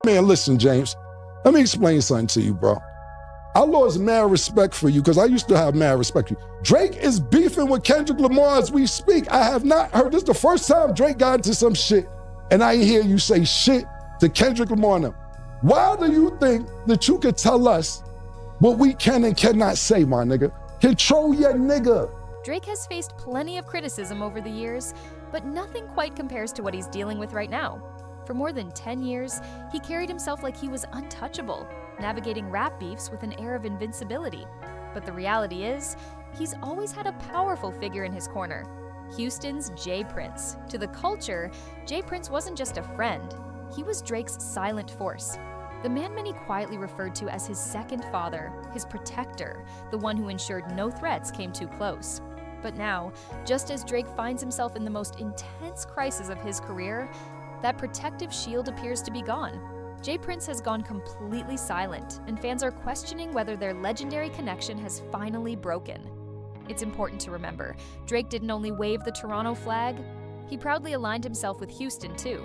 Man, listen, James, let me explain something to you, bro. I lost mad respect for you because I used to have mad respect for you. Drake is beefing with Kendrick Lamar as we speak. I have not heard, this is the first time Drake got into some shit and I ain't hear you say shit to Kendrick Lamar and them. Why do you think that you could tell us what we can and cannot say, my nigga? Control your nigga. Drake has faced plenty of criticism over the years, but nothing quite compares to what he's dealing with right now. For more than 10 years, he carried himself like he was untouchable, navigating rap beefs with an air of invincibility. But the reality is, he's always had a powerful figure in his corner, Houston's J. Prince. To the culture, J. Prince wasn't just a friend, he was Drake's silent force. The man many quietly referred to as his second father, his protector, the one who ensured no threats came too close. But now, just as Drake finds himself in the most intense crisis of his career, that protective shield appears to be gone. J. Prince has gone completely silent, and fans are questioning whether their legendary connection has finally broken. It's important to remember, Drake didn't only wave the Toronto flag, he proudly aligned himself with Houston too.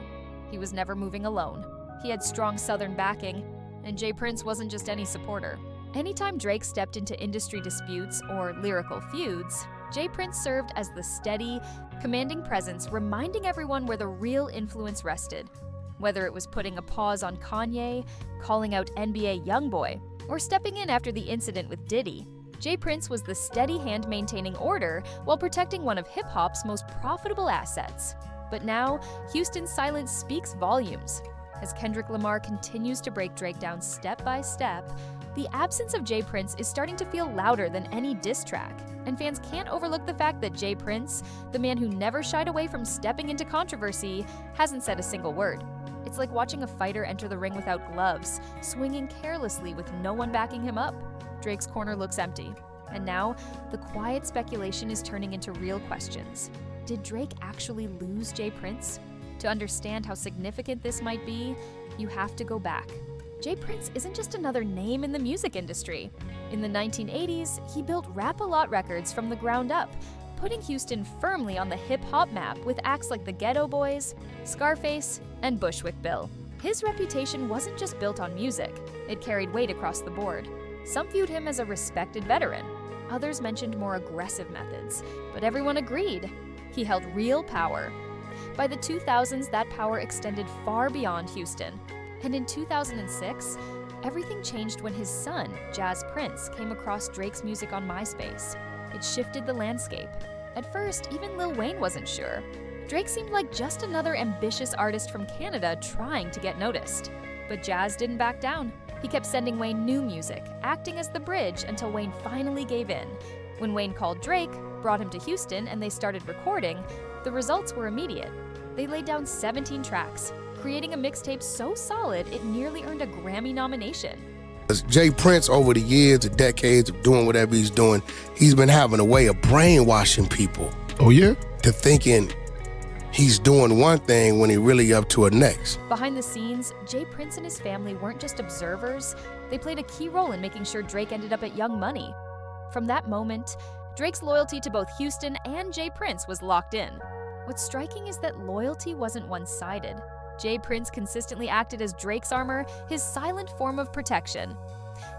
He was never moving alone. He had strong Southern backing, and J. Prince wasn't just any supporter. Anytime Drake stepped into industry disputes or lyrical feuds, J. Prince served as the steady, commanding presence, reminding everyone where the real influence rested. Whether it was putting a pause on Kanye, calling out NBA YoungBoy, or stepping in after the incident with Diddy, J. Prince was the steady hand maintaining order while protecting one of hip-hop's most profitable assets. But now, Houston's silence speaks volumes. As Kendrick Lamar continues to break Drake down step by step, the absence of J. Prince is starting to feel louder than any diss track, and fans can't overlook the fact that J. Prince, the man who never shied away from stepping into controversy, hasn't said a single word. It's like watching a fighter enter the ring without gloves, swinging carelessly with no one backing him up. Drake's corner looks empty, and now the quiet speculation is turning into real questions. Did Drake actually lose J. Prince? To understand how significant this might be, you have to go back. J. Prince isn't just another name in the music industry. In the 1980s, he built Rap-A-Lot Records from the ground up, putting Houston firmly on the hip-hop map with acts like the Ghetto Boys, Scarface, and Bushwick Bill. His reputation wasn't just built on music, it carried weight across the board. Some viewed him as a respected veteran. Others mentioned more aggressive methods, but everyone agreed. He held real power. By the 2000s, that power extended far beyond Houston. And in 2006, everything changed when his son, Jazz Prince, came across Drake's music on MySpace. It shifted the landscape. At first, even Lil Wayne wasn't sure. Drake seemed like just another ambitious artist from Canada trying to get noticed. But Jazz didn't back down. He kept sending Wayne new music, acting as the bridge until Wayne finally gave in. When Wayne called Drake, brought him to Houston, and they started recording, the results were immediate. They laid down 17 tracks, creating a mixtape so solid it nearly earned a Grammy nomination. J. Prince, over the years, the decades of doing whatever he's doing, he's been having a way of brainwashing people. Oh yeah? To thinking he's doing one thing when he really up to a next. Behind the scenes, J. Prince and his family weren't just observers, they played a key role in making sure Drake ended up at Young Money. From that moment, Drake's loyalty to both Houston and J. Prince was locked in. What's striking is that loyalty wasn't one-sided. J. Prince consistently acted as Drake's armor, his silent form of protection.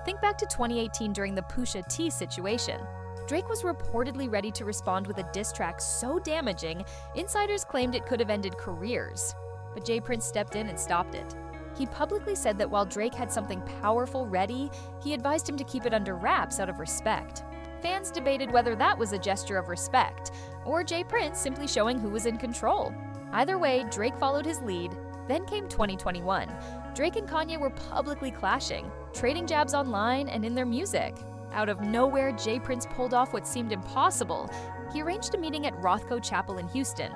Think back to 2018 during the Pusha T situation. Drake was reportedly ready to respond with a diss track so damaging, insiders claimed it could have ended careers. But J. Prince stepped in and stopped it. He publicly said that while Drake had something powerful ready, he advised him to keep it under wraps out of respect. Fans debated whether that was a gesture of respect, or J. Prince simply showing who was in control. Either way, Drake followed his lead. Then came 2021. Drake and Kanye were publicly clashing, trading jabs online and in their music. Out of nowhere, J. Prince pulled off what seemed impossible. He arranged a meeting at Rothko Chapel in Houston.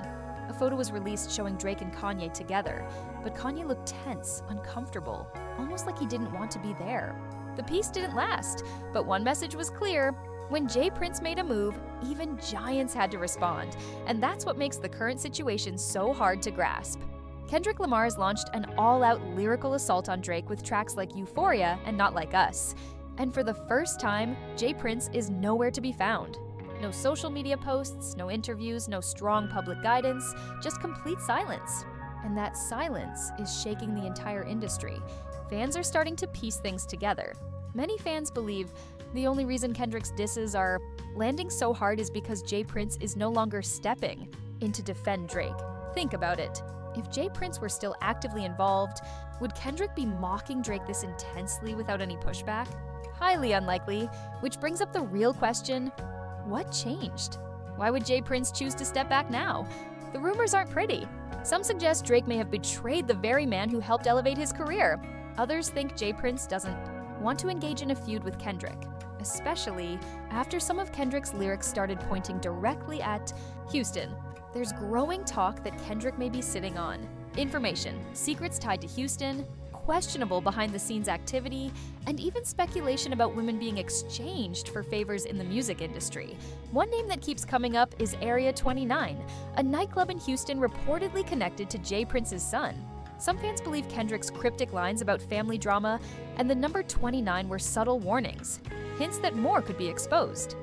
A photo was released showing Drake and Kanye together, but Kanye looked tense, uncomfortable, almost like he didn't want to be there. The peace didn't last, but one message was clear. When J. Prince made a move, even giants had to respond, and that's what makes the current situation so hard to grasp. Kendrick Lamar has launched an all-out lyrical assault on Drake with tracks like Euphoria and Not Like Us. And for the first time, J. Prince is nowhere to be found. No social media posts, no interviews, no strong public guidance, just complete silence. and that silence is shaking the entire industry. Fans are starting to piece things together. Many fans believe the only reason Kendrick's disses are landing so hard is because J. Prince is no longer stepping in to defend Drake. Think about it. If J. Prince were still actively involved, would Kendrick be mocking Drake this intensely without any pushback? Highly unlikely, which brings up the real question, what changed? Why would J. Prince choose to step back now? The rumors aren't pretty. Some suggest Drake may have betrayed the very man who helped elevate his career. Others think J. Prince doesn't want to engage in a feud with Kendrick, especially after some of Kendrick's lyrics started pointing directly at Houston. There's growing talk that Kendrick may be sitting on information, secrets tied to Houston, questionable behind-the-scenes activity, and even speculation about women being exchanged for favors in the music industry. One name that keeps coming up is Area 29, a nightclub in Houston reportedly connected to J. Prince's son. Some fans believe Kendrick's cryptic lines about family drama and the number 29 were subtle warnings, hints that more could be exposed.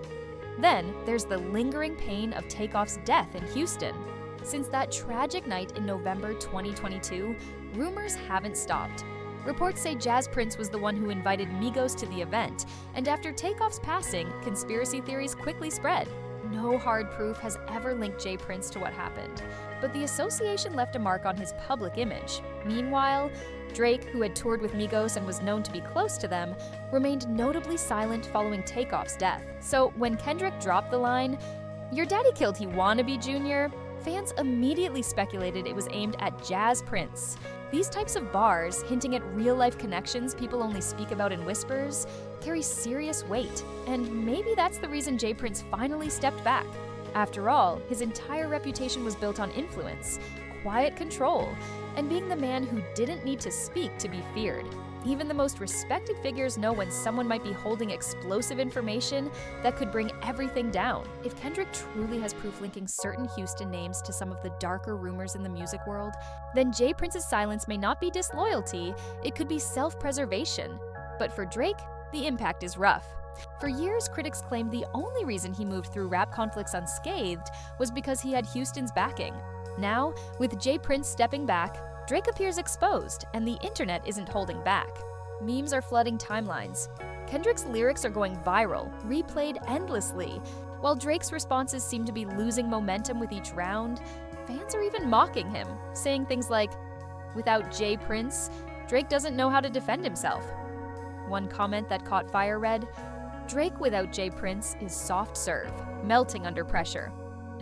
Then, there's the lingering pain of Takeoff's death in Houston. Since that tragic night in November 2022, rumors haven't stopped. Reports say Jazz Prince was the one who invited Migos to the event, and after Takeoff's passing, conspiracy theories quickly spread. No hard proof has ever linked J. Prince to what happened, but the association left a mark on his public image. Meanwhile, Drake, who had toured with Migos and was known to be close to them, remained notably silent following Takeoff's death. So when Kendrick dropped the line, "Your daddy killed he wannabe Jr.," fans immediately speculated it was aimed at Jazz Prince. These types of bars, hinting at real-life connections people only speak about in whispers, carry serious weight, and maybe that's the reason J. Prince finally stepped back. After all, his entire reputation was built on influence, quiet control, and being the man who didn't need to speak to be feared. Even the most respected figures know when someone might be holding explosive information that could bring everything down. If Kendrick truly has proof linking certain Houston names to some of the darker rumors in the music world, then J. Prince's silence may not be disloyalty, it could be self-preservation. But for Drake, the impact is rough. For years, critics claimed the only reason he moved through rap conflicts unscathed was because he had Houston's backing. Now, with J. Prince stepping back, Drake appears exposed, and the internet isn't holding back. Memes are flooding timelines. Kendrick's lyrics are going viral, replayed endlessly, while Drake's responses seem to be losing momentum with each round. Fans are even mocking him, saying things like, "Without J. Prince, Drake doesn't know how to defend himself." One comment that caught fire read, "Drake without J. Prince is soft serve, melting under pressure."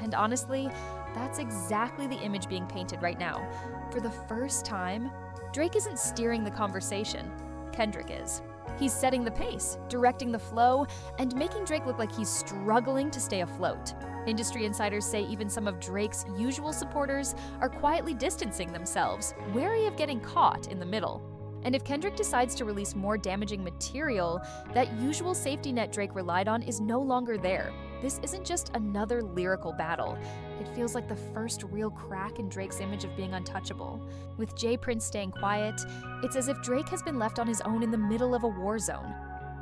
And honestly, that's exactly the image being painted right now. For the first time, Drake isn't steering the conversation. Kendrick is. He's setting the pace, directing the flow, and making Drake look like he's struggling to stay afloat. Industry insiders say even some of Drake's usual supporters are quietly distancing themselves, wary of getting caught in the middle. And if Kendrick decides to release more damaging material, that usual safety net Drake relied on is no longer there. This isn't just another lyrical battle. It feels like the first real crack in Drake's image of being untouchable. With J. Prince staying quiet, it's as if Drake has been left on his own in the middle of a war zone,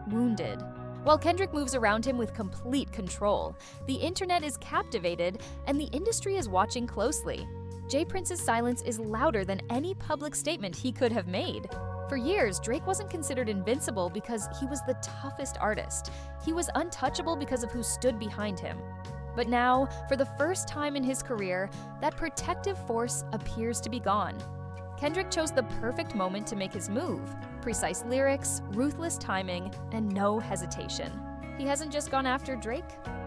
wounded. While Kendrick moves around him with complete control, the internet is captivated and the industry is watching closely. J. Prince's silence is louder than any public statement he could have made. For years, Drake wasn't considered invincible because he was the toughest artist. He was untouchable because of who stood behind him. But now, for the first time in his career, that protective force appears to be gone. Kendrick chose the perfect moment to make his move. Precise lyrics, ruthless timing, and no hesitation. He hasn't just gone after Drake,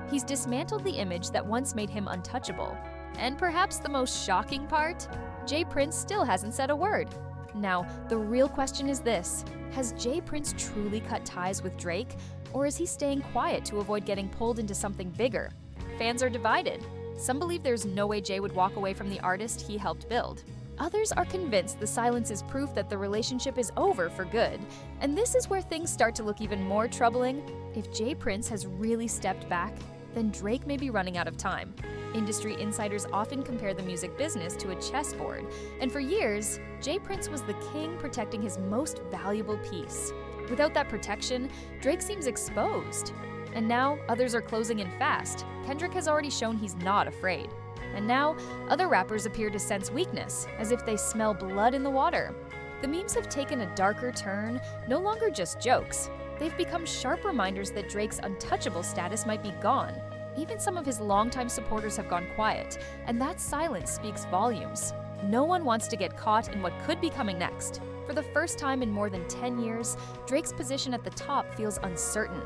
he's dismantled the image that once made him untouchable. And perhaps the most shocking part, J. Prince still hasn't said a word. Now, the real question is this: has J. Prince truly cut ties with Drake, or is he staying quiet to avoid getting pulled into something bigger? Fans are divided. Some believe there's no way Jay would walk away from the artist he helped build. Others are convinced the silence is proof that the relationship is over for good. And this is where things start to look even more troubling. If J. Prince has really stepped back, then Drake may be running out of time. Industry insiders often compare the music business to a chessboard, and for years, J. Prince was the king protecting his most valuable piece. Without that protection, Drake seems exposed. And now, others are closing in fast. Kendrick has already shown he's not afraid. And now, other rappers appear to sense weakness, as if they smell blood in the water. The memes have taken a darker turn, no longer just jokes. They've become sharp reminders that Drake's untouchable status might be gone. Even some of his longtime supporters have gone quiet, and that silence speaks volumes. No one wants to get caught in what could be coming next. For the first time in more than 10 years, Drake's position at the top feels uncertain.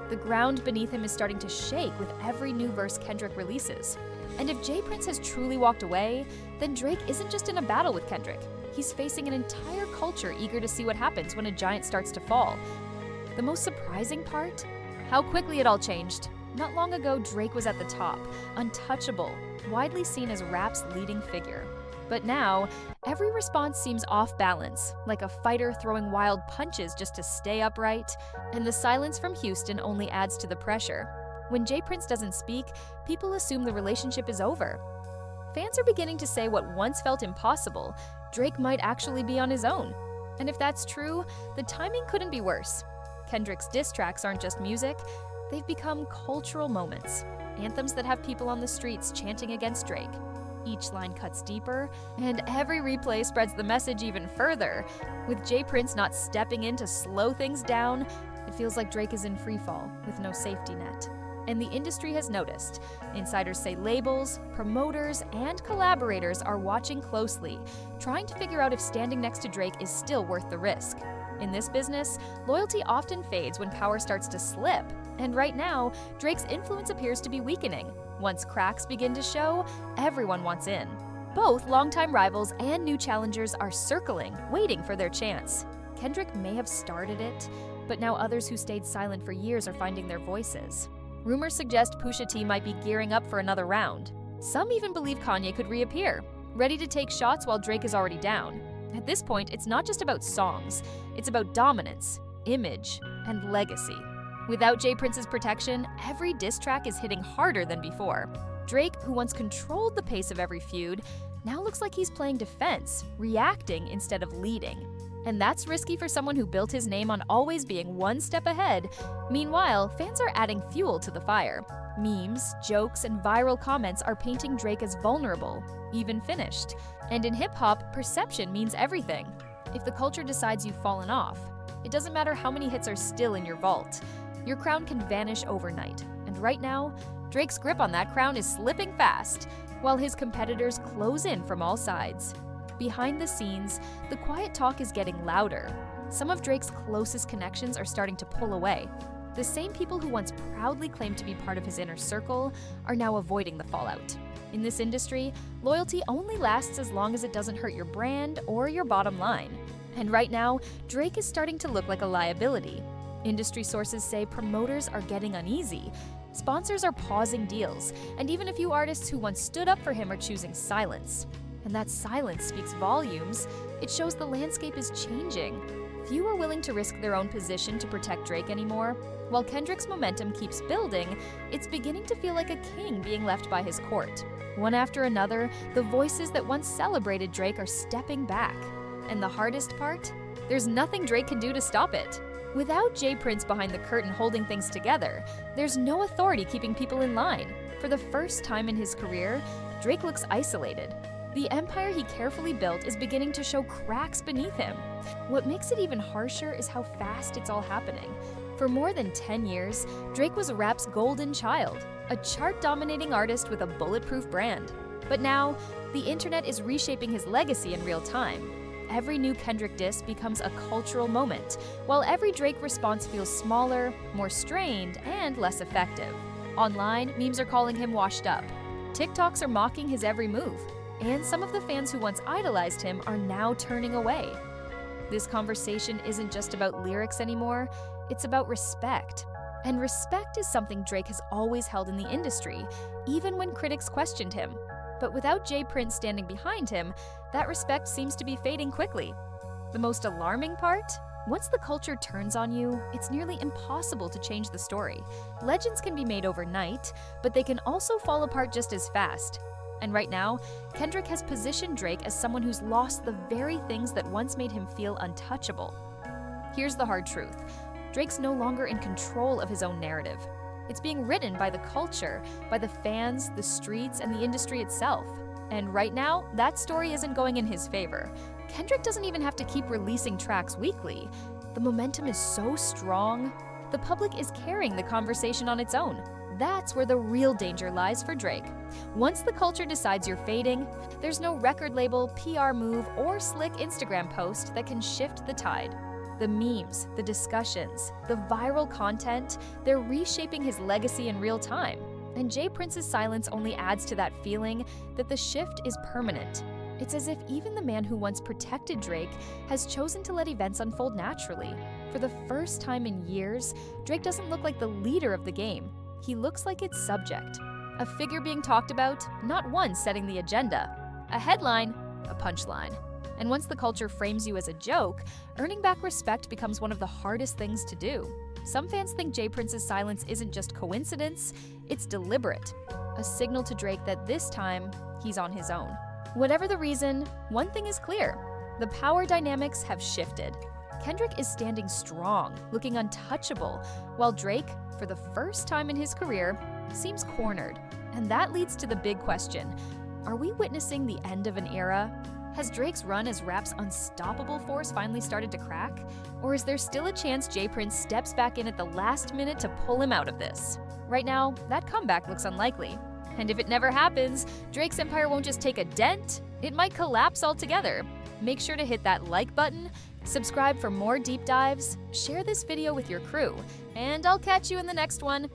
The ground beneath him is starting to shake with every new verse Kendrick releases. And if J. Prince has truly walked away, then Drake isn't just in a battle with Kendrick. He's facing an entire culture eager to see what happens when a giant starts to fall. The most surprising part? How quickly it all changed. Not long ago, Drake was at the top, untouchable, widely seen as rap's leading figure. But now, every response seems off balance, like a fighter throwing wild punches just to stay upright, and the silence from Houston only adds to the pressure. When J. Prince doesn't speak, people assume the relationship is over. Fans are beginning to say what once felt impossible, Drake might actually be on his own. And if that's true, the timing couldn't be worse. Kendrick's diss tracks aren't just music, they've become cultural moments, anthems that have people on the streets chanting against Drake. Each line cuts deeper, and every replay spreads the message even further. With J. Prince not stepping in to slow things down, it feels like Drake is in freefall with no safety net. And the industry has noticed. Insiders say labels, promoters, and collaborators are watching closely, trying to figure out if standing next to Drake is still worth the risk. In this business, loyalty often fades when power starts to slip, and right now, Drake's influence appears to be weakening. Once cracks begin to show, everyone wants in. Both longtime rivals and new challengers are circling, waiting for their chance. Kendrick may have started it, but now others who stayed silent for years are finding their voices. Rumors suggest Pusha T might be gearing up for another round. Some even believe Kanye could reappear, ready to take shots while Drake is already down. At this point, it's not just about songs, it's about dominance, image, and legacy. Without J. Prince's protection, every diss track is hitting harder than before. Drake, who once controlled the pace of every feud, now looks like he's playing defense, reacting instead of leading. And that's risky for someone who built his name on always being one step ahead. Meanwhile, fans are adding fuel to the fire. Memes, jokes, and viral comments are painting Drake as vulnerable, even finished. And in hip-hop, perception means everything. If the culture decides you've fallen off, it doesn't matter how many hits are still in your vault. Your crown can vanish overnight. And right now, Drake's grip on that crown is slipping fast, while his competitors close in from all sides. Behind the scenes, the quiet talk is getting louder. Some of Drake's closest connections are starting to pull away. The same people who once proudly claimed to be part of his inner circle are now avoiding the fallout. In this industry, loyalty only lasts as long as it doesn't hurt your brand or your bottom line. And right now, Drake is starting to look like a liability. Industry sources say promoters are getting uneasy, sponsors are pausing deals, and even a few artists who once stood up for him are choosing silence. And that silence speaks volumes. It shows the landscape is changing. Few are willing to risk their own position to protect Drake anymore. While Kendrick's momentum keeps building, it's beginning to feel like a king being left by his court. One after another, the voices that once celebrated Drake are stepping back. And the hardest part? There's nothing Drake can do to stop it. Without J. Prince behind the curtain holding things together, there's no authority keeping people in line. For the first time in his career, Drake looks isolated. The empire he carefully built is beginning to show cracks beneath him. What makes it even harsher is how fast it's all happening. For more than 10 years, Drake was rap's golden child, a chart-dominating artist with a bulletproof brand. But now, the internet is reshaping his legacy in real time. Every new Kendrick diss becomes a cultural moment, while every Drake response feels smaller, more strained, and less effective. Online, memes are calling him washed up. TikToks are mocking his every move. And some of the fans who once idolized him are now turning away. This conversation isn't just about lyrics anymore, it's about respect. And respect is something Drake has always held in the industry, even when critics questioned him. But without J. Prince standing behind him, that respect seems to be fading quickly. The most alarming part? Once the culture turns on you, it's nearly impossible to change the story. Legends can be made overnight, but they can also fall apart just as fast. And right now, Kendrick has positioned Drake as someone who's lost the very things that once made him feel untouchable. Here's the hard truth. Drake's no longer in control of his own narrative. It's being written by the culture, by the fans, the streets, and the industry itself. And right now, that story isn't going in his favor. Kendrick doesn't even have to keep releasing tracks weekly. The momentum is so strong. The public is carrying the conversation on its own. That's where the real danger lies for Drake. Once the culture decides you're fading, there's no record label, PR move, or slick Instagram post that can shift the tide. The memes, the discussions, the viral content, they're reshaping his legacy in real time. And J. Prince's silence only adds to that feeling that the shift is permanent. It's as if even the man who once protected Drake has chosen to let events unfold naturally. For the first time in years, Drake doesn't look like the leader of the game. He looks like its subject. A figure being talked about, not one setting the agenda. A headline, a punchline. And once the culture frames you as a joke, earning back respect becomes one of the hardest things to do. Some fans think J. Prince's silence isn't just coincidence, it's deliberate. A signal to Drake that this time, he's on his own. Whatever the reason, one thing is clear. The power dynamics have shifted. Kendrick is standing strong, looking untouchable, while Drake, for the first time in his career, seems cornered. And that leads to the big question. Are we witnessing the end of an era? Has Drake's run as rap's unstoppable force finally started to crack? Or is there still a chance J. Prince steps back in at the last minute to pull him out of this? Right now, that comeback looks unlikely. And if it never happens, Drake's empire won't just take a dent, it might collapse altogether. Make sure to hit that like button, subscribe for more deep dives, share this video with your crew, and I'll catch you in the next one.